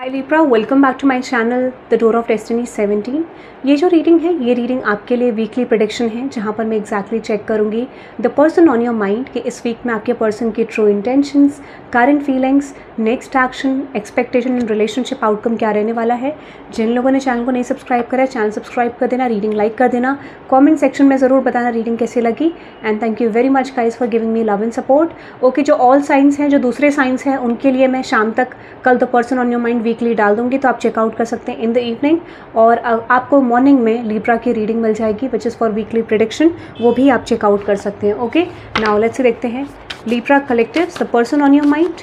Hi Libra, welcome back to my channel the door of destiny 17। ये जो reading है ये रीडिंग आपके लिए वीकली प्रेडिक्शन है, जहाँ पर मैं एग्जैक्टली चेक करूँगी the person on your mind कि इस वीक में आपके पर्सन की true intentions, current feelings, next action, expectation in relationship outcome क्या रहने वाला है। जिन लोगों ने चैनल को नहीं सब्सक्राइब करा है चैनल सब्सक्राइब कर देना, रीडिंग लाइक कर देना, कॉमेंट सेक्शन में ज़रूर बताना रीडिंग कैसी लगी। And thank you very much guys for giving me love and support. Okay, जो ऑल साइंस हैं, जो दूसरे साइंस हैं, उनके लिए मैं शाम तक कल the person on your mind weekly डाल दूंगी, तो आप चेकआउट कर सकते हैं इन द इवनिंग। और आपको मॉर्निंग में लिब्रा की रीडिंग मिल जाएगी which is for weekly prediction, वो भी आप चेकआउट कर सकते हैं। ओके, नाउ लेट्स देखते हैं Libra collectives the person on your mind.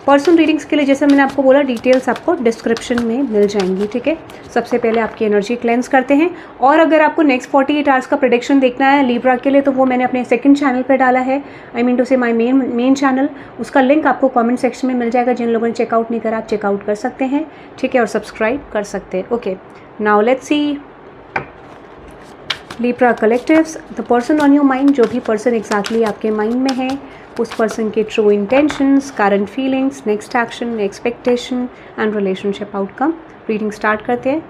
Person readings के लिए जैसे मैंने आपको बोला डिटेल्स आपको डिस्क्रिप्शन में मिल जाएंगी। ठीक है, सबसे पहले आपकी एनर्जी क्लेंस करते हैं। और अगर आपको नेक्स्ट 48 आवर्स का प्रेडिक्शन देखना है लिब्रा के लिए, तो वो मैंने अपने सेकंड चैनल पे डाला है, आई मीन टू से माय मेन चैनल। उसका लिंक आपको कमेंट सेक्शन में मिल जाएगा। जिन लोगों ने चेकआउट नहीं करा आप चेकआउट कर सकते हैं। ठीक है, और सब्सक्राइब कर सकते हैं। Okay, now let's see Libra collectives the person on your mind. जो भी पर्सन एग्जैक्टली आपके माइंड में है, उस पर्सन के true intentions, current feelings, next action, expectation and relationship outcome. Reading start करते हैं।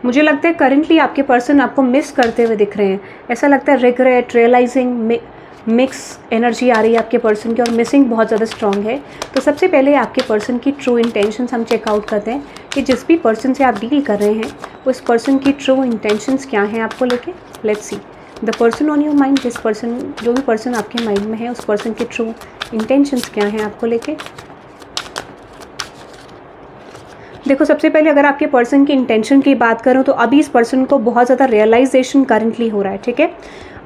मुझे लगता है करंटली आपके पर्सन आपको मिस करते हुए दिख रहे हैं। ऐसा लगता है रिग्रेट, रियलाइजिंग, मिक्स एनर्जी आ रही है आपके पर्सन की, और मिसिंग बहुत ज़्यादा स्ट्रॉन्ग है। तो सबसे पहले आपके पर्सन की ट्रू इंटेंशंस हम चेकआउट करते हैं कि जिस भी पर्सन से आप डील कर रहे हैं उस पर्सन की ट्रू इंटेंशंस क्या हैं आपको लेके। Let's see the person on your mind. जो भी पर्सन आपके माइंड में है उस पर्सन की ट्रू इंटेंशंस क्या हैं आपको लेके। देखो, सबसे पहले अगर आपके पर्सन की इंटेंशन की बात करूं तो अभी इस पर्सन को बहुत ज़्यादा रियलाइजेशन करंटली हो रहा है। ठीक है,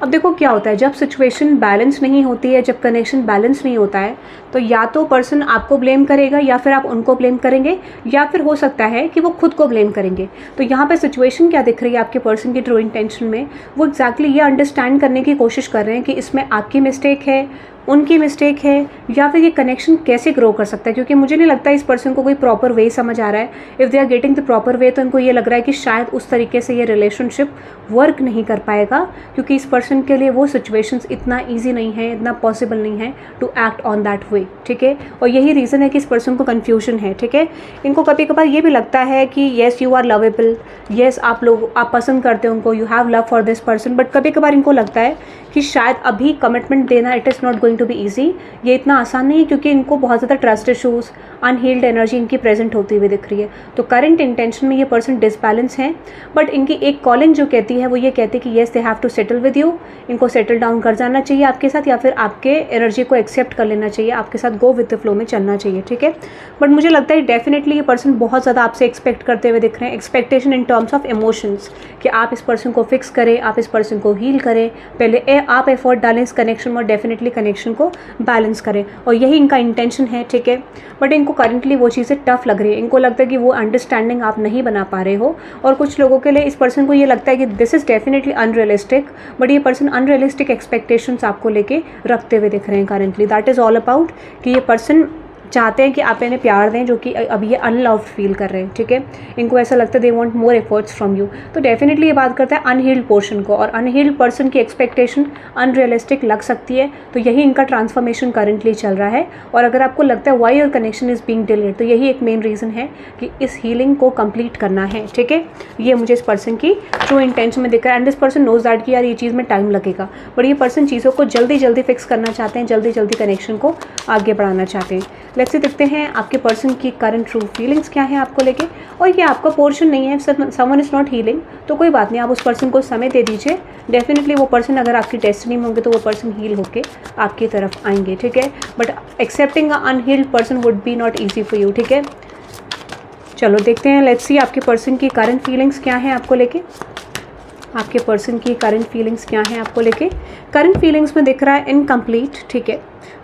अब देखो क्या होता है जब सिचुएशन बैलेंस नहीं होती है, जब कनेक्शन बैलेंस नहीं होता है, तो या तो पर्सन आपको ब्लेम करेगा या फिर आप उनको ब्लेम करेंगे, या फिर हो सकता है कि वो खुद को ब्लेम करेंगे। तो यहाँ पे सिचुएशन क्या दिख रही है आपके पर्सन की ट्रू इंटेंशन में, वो एग्जैक्टली ये अंडरस्टैंड करने की कोशिश कर रहे हैं कि इसमें आपकी मिस्टेक है, उनकी मिस्टेक है, या फिर ये कनेक्शन कैसे ग्रो कर सकता है। क्योंकि मुझे नहीं लगता इस पर्सन को कोई प्रॉपर वे समझ आ रहा है। If they are getting the proper way, तो इनको ये लग रहा है कि शायद उस तरीके से ये रिलेशनशिप वर्क नहीं कर पाएगा, क्योंकि इस पर्सन के लिए वो सिचुएशंस इतना ईजी नहीं है, इतना पॉसिबल नहीं है to act on that way. ठीक है, और यही रीज़न है कि इस पर्सन को कन्फ्यूजन है। ठीक है, इनको कभी कभार ये भी लगता है कि yes you are lovable, yes आप पसंद करते हो उनको, you have love for this person, but कभी कभार इनको लगता है कि शायद अभी कमिटमेंट देना it is not going to be easy, ये इतना आसान नहीं है, क्योंकि इनको बहुत ज़्यादा ट्रस्ट इशूज़, अनहील्ड एनर्जी इनकी प्रेजेंट होती हुई दिख रही है। तो करंट इंटेंशन में ये पर्सन डिसबैलेंस है, बट इनकी एक कॉलिंग जो कहती है वो ये कहती है कि yes they have to settle with you. इनको सेटल डाउन कर जाना चाहिए आपके साथ, या फिर आपके एनर्जी को एक्सेप्ट कर लेना चाहिए, आपके साथ गो विद द फ्लो में चलना चाहिए। ठीक है, बट मुझे लगता है डेफिनेटली ये पर्सन बहुत ज़्यादा आपसे एक्सपेक्ट करते हुए दिख रहे हैं। Expectation in terms of emotions, कि आप इस पर्सन को फिक्स करें, आप इस पर्सन को हील करें, पहले आप एफर्ट डालें इस कनेक्शन में और डेफिनेटली कनेक्शन को बैलेंस करें, और यही इनका इंटेंशन है। ठीक है, बट इनको करंटली वो चीज़ें टफ लग रही है। इनको लगता है कि वो अंडरस्टैंडिंग आप नहीं बना पा रहे हो, और कुछ लोगों के लिए इस पर्सन को ये लगता है कि this is definitely unrealistic, but ये पर्सन अनरियलिस्टिक एक्सपेक्टेशंस आपको लेके रखते हुए दिख रहे हैं currently. That is all about कि ये पर्सन चाहते हैं कि आप इन्हें प्यार दें, जो कि अभी ये अनलव्ड फील कर रहे हैं। ठीक है, इनको ऐसा लगता है they want more efforts from you. तो डेफिनेटली ये बात करता है अनहील्ड पोर्शन को, और अनहील्ड पर्सन की एक्सपेक्टेशन अनरियलिस्टिक लग सकती है। तो यही इनका ट्रांसफॉर्मेशन करंटली चल रहा है। और अगर आपको लगता है why your connection is being delayed, तो यही एक मेन रीज़न है कि इस हीलिंग को कंप्लीट करना है। ठीक है, ये मुझे इस पर्सन की ट्रू इंटेंशन में दिख रहा है। And this person knows that कि यार ये चीज़ में टाइम लगेगा, बट ये पर्सन चीज़ों को जल्दी जल्दी फिक्स करना चाहते हैं, जल्दी जल्दी कनेक्शन को आगे बढ़ाना चाहते हैं। लेट्स सी देखते हैं आपके पर्सन की करंट ट्रू फीलिंग्स क्या है आपको लेके। और ये आपका पोर्शन नहीं है, समवन इज़ नॉट हीलिंग, तो कोई बात नहीं, आप उस पर्सन को समय दे दीजिए। डेफिनेटली वो पर्सन अगर आपकी डेस्टिनी में होंगे तो वो पर्सन हील होके आपकी तरफ आएंगे। ठीक है, but accepting a unhealed person would be not easy for you. ठीक है, चलो देखते हैं, लेट्स सी आपके पर्सन की करंट फीलिंग्स क्या है आपको लेके। आपके पर्सन की करंट फीलिंग्स क्या है आपको लेके। करंट फीलिंग्स में दिख रहा है इनकम्प्लीट। ठीक है,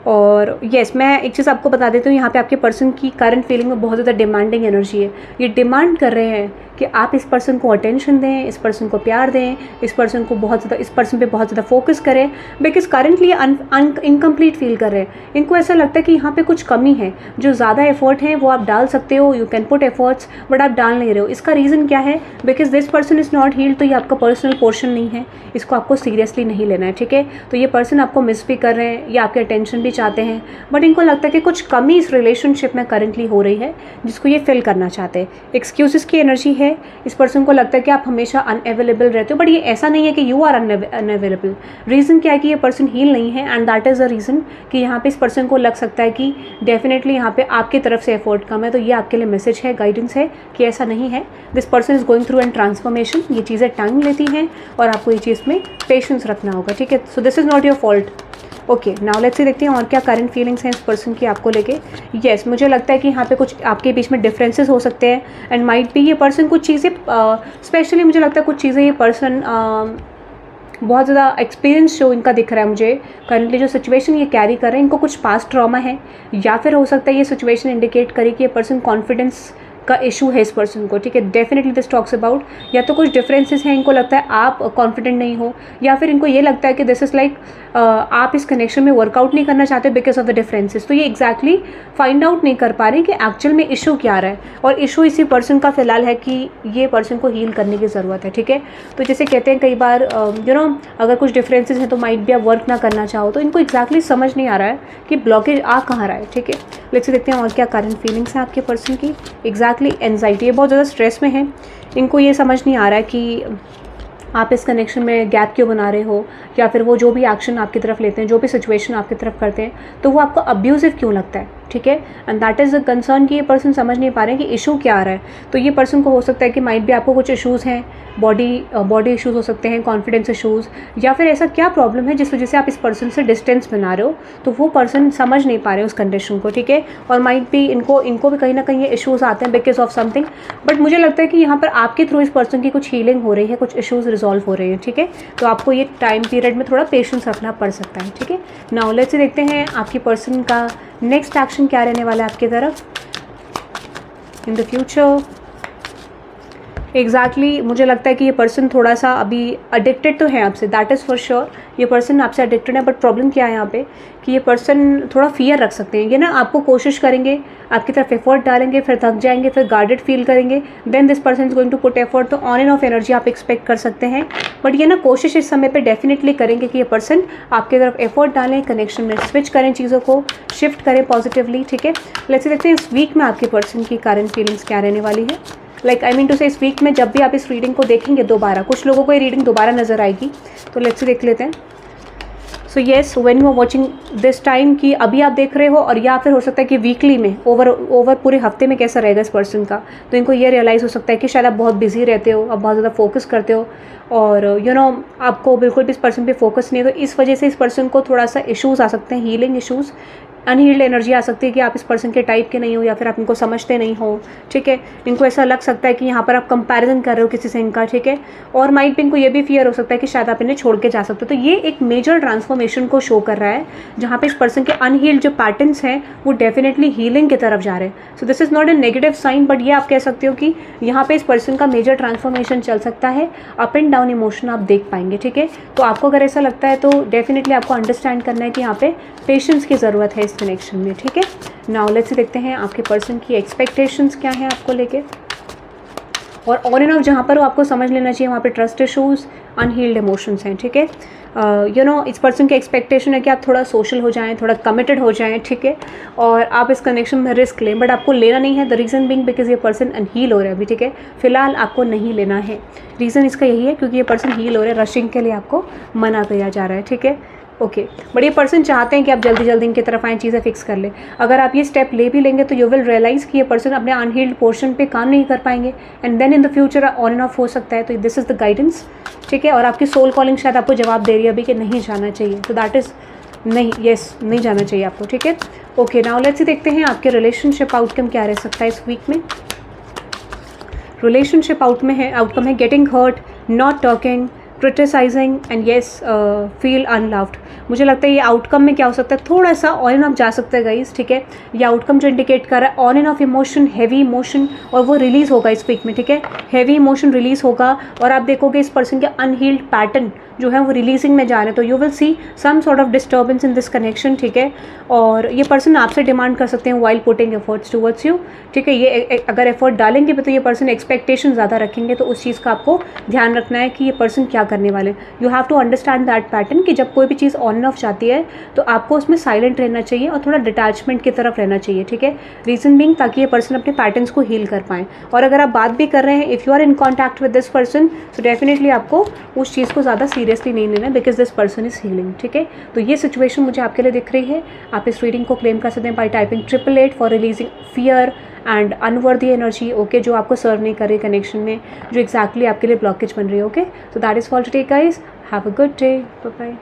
और येस मैं एक चीज़ आपको बता देती हूँ, यहाँ पे आपके पर्सन की करंट फीलिंग में बहुत ज़्यादा डिमांडिंग एनर्जी है। ये डिमांड कर रहे हैं कि आप इस पर्सन को अटेंशन दें, इस पर्सन को प्यार दें, इस पर्सन को इस पर्सन पे बहुत ज़्यादा फोकस करें, बिकॉज करंटली इनकम्प्लीट फील कर रहे हैं। इनको ऐसा लगता है कि यहाँ पे कुछ कमी है, जो ज़्यादा एफर्ट है वो आप डाल सकते हो, you can put efforts, but आप डाल नहीं रहे हो। इसका रीज़न क्या है, because this person is not healed. तो ये आपका पर्सनल पोर्शन नहीं है, इसको आपको सीरियसली नहीं लेना है, ठीक है। तो ये पर्सन आपको मिस भी कर रहे हैं या आपके अटेंशन भी चाहते हैं, बट इनको लगता है कि कुछ कमी इस रिलेशनशिप में करंटली हो रही है जिसको ये फिल करना चाहते हैं। एक्सक्यूजेस की एनर्जी है, इस पर्सन को लगता है कि आप हमेशा अनअवेलेबल रहते हो, बट ये ऐसा नहीं है कि यू आर अनअवेलेबल। रीज़न क्या है कि ये पर्सन हील नहीं है, and that is a reason कि यहाँ पे इस पर्सन को लग सकता है कि डेफिनेटली यहाँ पे आपकी तरफ से एफर्ट कम है। तो ये आपके लिए मैसेज है, गाइडेंस है कि ऐसा नहीं है। This person is going through an transformation. ये चीज़ें टाइम लेती हैं और आपको ये चीज़ में पेशेंस रखना होगा, ठीक है। सो this is not your fault. Okay, now let's see देखते हैं और क्या करंट फीलिंग्स हैं इस पर्सन की आपको लेके। येस, मुझे लगता है कि यहाँ पे कुछ आपके बीच में डिफरेंसेस हो सकते हैं, एंड माइट बी ये पर्सन कुछ चीज़ें स्पेशली मुझे लगता है कुछ चीज़ें ये पर्सन बहुत ज़्यादा एक्सपीरियंस जो इनका दिख रहा है मुझे करंटली, जो सिचुएशन ये कैरी कर रहे हैं, इनको कुछ पास्ट ट्रॉमा है, या फिर हो सकता है ये सिचुएशन इंडिकेट करे कि ये पर्सन कॉन्फिडेंस का इशू है इस पर्सन को, ठीक है। डेफिनेटली दिस टॉक्स अबाउट या तो कुछ डिफरेंसेस हैं, इनको लगता है आप कॉन्फिडेंट नहीं हो, या फिर इनको ये लगता है कि दिस इज़ लाइक आप इस कनेक्शन में वर्कआउट नहीं करना चाहते बिकॉज ऑफ द डिफरेंसेस। तो ये एग्जैक्टली फाइंड आउट नहीं कर पा रहे कि एक्चुअल में इशू क्या रहा है, और इशू इसी पर्सन का फिलहाल है कि ये पर्सन को हील करने की ज़रूरत है, ठीक है। तो जैसे कहते हैं कई बार अगर कुछ डिफरेंसेस हैं तो माइट भी आप वर्क ना करना चाहो, तो इनको एग्जैक्टली समझ नहीं आ रहा है कि ब्लॉकेज आ कहाँ रहा है, ठीक है। लेट्स देखते हैं और क्या करंट फीलिंग्स हैं आपके पर्सन की। एग्जैक्टली एंजाइटी, ये बहुत ज़्यादा स्ट्रेस में है, इनको ये समझ नहीं आ रहा है कि आप इस कनेक्शन में गैप क्यों बना रहे हो, या फिर वो जो भी एक्शन आपकी तरफ लेते हैं, जो भी सिचुएशन आपकी तरफ करते हैं, तो वो आपको अब्यूजिव क्यों लगता है, ठीक है। And that is the concern कि ये पर्सन समझ नहीं पा रहे हैं कि इशू क्या आ रहा है। तो ये पर्सन को हो सकता है कि माइट भी आपको कुछ इशूज़ हैं, बॉडी इशूज़ हो सकते हैं, कॉन्फिडेंस इशूज़, या फिर ऐसा क्या प्रॉब्लम है जिस वजह से आप इस पर्सन से डिस्टेंस बना रहे हो, तो वो पर्सन समझ नहीं पा रहे उस कंडीशन को, ठीक है। और माइट भी इनको भी कहीं ना कहीं ये इशूज़ आते हैं बिकॉज ऑफ समथिंग, बट मुझे लगता है कि यहाँ पर आपके थ्रू इस पर्सन की कुछ हीलिंग हो रही है, कुछ इशूज़ रिजॉल्व हो रहे हैं, ठीक है। तो आपको ये टाइम पीरियड में थोड़ा पेशेंस रखना पड़ सकता है, ठीक है। नाउ लेट्स देखते हैं आपकी पर्सन का नेक्स्ट एक्शन क्या रहने वाला है आपकी तरफ इन द फ्यूचर। एग्जैक्टली मुझे लगता है कि ये पर्सन थोड़ा सा अभी अडिक्टेड तो है आपसे, दैट इज़ फॉर श्योर। ये पर्सन आपसे अडिक्टेड है, बट प्रॉब्लम क्या है यहाँ पे कि ये पर्सन थोड़ा फियर रख सकते हैं, ये ना आपको कोशिश करेंगे, आपकी तरफ एफर्ट डालेंगे, फिर थक जाएंगे, फिर गार्डेड फील करेंगे, then this person is going to put effort. तो ऑन एंड ऑफ एनर्जी आप एक्सपेक्ट कर सकते हैं, बट ये ना कोशिश इस समय पे डेफिनेटली करेंगे कि ये पर्सन आपकी तरफ एफर्ट डालें, कनेक्शन में स्विच करें, चीज़ों को शिफ्ट करें पॉजिटिवली, ठीक है। लेट्स देखते हैं इस वीक में आपके पर्सन की करंट फीलिंग्स क्या रहने वाली है। लाइक आई मीन टू से इस वीक में जब भी आप इस रीडिंग को देखेंगे दोबारा, कुछ लोगों को ये रीडिंग दोबारा नजर आएगी, तो लेट्स देख लेते हैं। So yes, when you are watching this time कि अभी आप देख रहे हो, और या फिर हो सकता है कि वीकली में ओवर पूरे हफ्ते में कैसा रहेगा इस पर्सन का, तो इनको ये रियलाइज़ हो सकता है कि शायद आप बहुत बिजी रहते हो, आप बहुत ज़्यादा फोकस करते हो, और आपको बिल्कुल भी इस पर्सन पे फोकस नहीं है। तो इस वजह से इस पर्सन को थोड़ा सा इशूज़ आ सकते हैं, हीलिंग इशूज़, अनहील्ड एनर्जी आ सकती है कि आप इस पर्सन के टाइप के नहीं हो, या फिर आप इनको समझते नहीं हो, ठीक है। इनको ऐसा लग सकता है कि यहाँ पर आप कंपैरिजन कर रहे हो किसी से इनका, ठीक है। और माइंड पे इनको ये भी फियर हो सकता है कि शायद आप इन्हें छोड़ के जा सकते हो। तो ये एक मेजर ट्रांसफॉर्मेशन को शो कर रहा है, जहाँ पे इस पर्सन के अनहील्ड जो पैटर्न्स हैं वो डेफिनेटली हीलिंग की तरफ जा रहे हैं। So this is not a negative sign, but ये आप कह सकते हो कि यहाँ पे इस पर्सन का मेजर ट्रांसफॉर्मेशन चल सकता है, अप एंड डाउन इमोशन आप देख पाएंगे, ठीक है। तो आपको अगर ऐसा लगता है तो डेफिनेटली आपको अंडरस्टैंड करना है कि यहाँ पे पेशेंस की ज़रूरत है इस कनेक्शन में, ठीक है। नाउ लेट्स देखते हैं आपके पर्सन की एक्सपेक्टेशंस क्या हैं आपको लेके, और ऑन एंड ऑफ जहाँ पर वो आपको समझ लेना चाहिए वहाँ पे ट्रस्ट इशूज़, अनहील्ड इमोशंस हैं, ठीक है। इस पर्सन की एक्सपेक्टेशन है कि आप थोड़ा सोशल हो जाएं, थोड़ा कमिटेड हो जाएं, ठीक है, और आप इस कनेक्शन में रिस्क लें, बट आपको लेना नहीं है। द रीज़न बीइंग बिकॉज ये पर्सन अनहील हो रहा है अभी, ठीक है। फिलहाल आपको नहीं लेना है, रीज़न इसका यही है क्योंकि ये पर्सन हील हो रहा है, रशिंग के लिए आपको मना किया जा रहा है, ठीक है। ओके, बट ये पर्सन चाहते हैं कि आप जल्दी जल्दी इनकी तरफ आएँ, चीज़ें फिक्स कर लें। अगर आप ये स्टेप ले भी लेंगे तो यू विल रियलाइज़ कि ये पर्सन अपने अनहील्ड पोर्शन पे काम नहीं कर पाएंगे, and then in the future on and off हो सकता है। तो दिस इज़ द गाइडेंस, ठीक है। और आपकी सोल कॉलिंग शायद आपको जवाब दे रही है अभी कि नहीं जाना चाहिए, तो दैट इज़ नहीं, येस, नहीं जाना चाहिए आपको, ठीक है। ओके, नाउ लेट्स देखते हैं आपके रिलेशनशिप आउटकम क्या रह सकता है इस वीक में। रिलेशनशिप आउटकम है getting hurt, not talking, criticising and yes feel unloved. मुझे लगता है ये आउटकम में क्या हो सकता है, थोड़ा सा ऑन एंड ऑफ जा सकता है गाइस, ठीक है। ये आउटकम जो इंडिकेट कर रहा है on and of emotion, heavy emotion, और वो रिलीज़ होगा इस वीक में, ठीक है। हैवी इमोशन रिलीज़ होगा और आप देखोगे इस पर्सन के अनहील्ड पैटर्न जो है वो रिलीजिंग में जा रहे हैं, तो you will see some sort of disturbance in this connection, ठीक है। और ये पर्सन आपसे डिमांड कर सकते हैं while putting efforts towards you, ठीक है। ये अगर एफर्ट डालेंगे भी तो ये पर्सन एक्सपेक्टेशन ज़्यादा रखेंगे, तो उस चीज़ का आपको ध्यान रखना है कि ये पर्सन क्या करने वाले। You have to understand that pattern कि जब कोई भी चीज़ ऑन ऑफ जाती है तो आपको उसमें साइलेंट रहना चाहिए और थोड़ा डिटैचमेंट की तरफ रहना चाहिए, ठीक है। रीज़न बीइंग ताकि ये पर्सन अपने पैटर्न्स को हील कर पाएँ। और अगर आप बात भी कर रहे हैं, if you are in contact with this person, तो डेफिनेटली आपको उस चीज़ को ज़्यादा सीरियसली नहीं लेना, because this person is healing, ठीक है। तो ये सिचुएशन मुझे आपके लिए दिख रही है। आप इस रीडिंग को क्लेम कर सकते हैं by typing 888 for releasing fear and unworthy energy, okay, जो आपको सर्व नहीं कर रही कनेक्शन में, जो एग्जैक्टली आपके लिए ब्लॉकेज बन रही है, ओके। तो that is for today guys, have a good day, bye bye.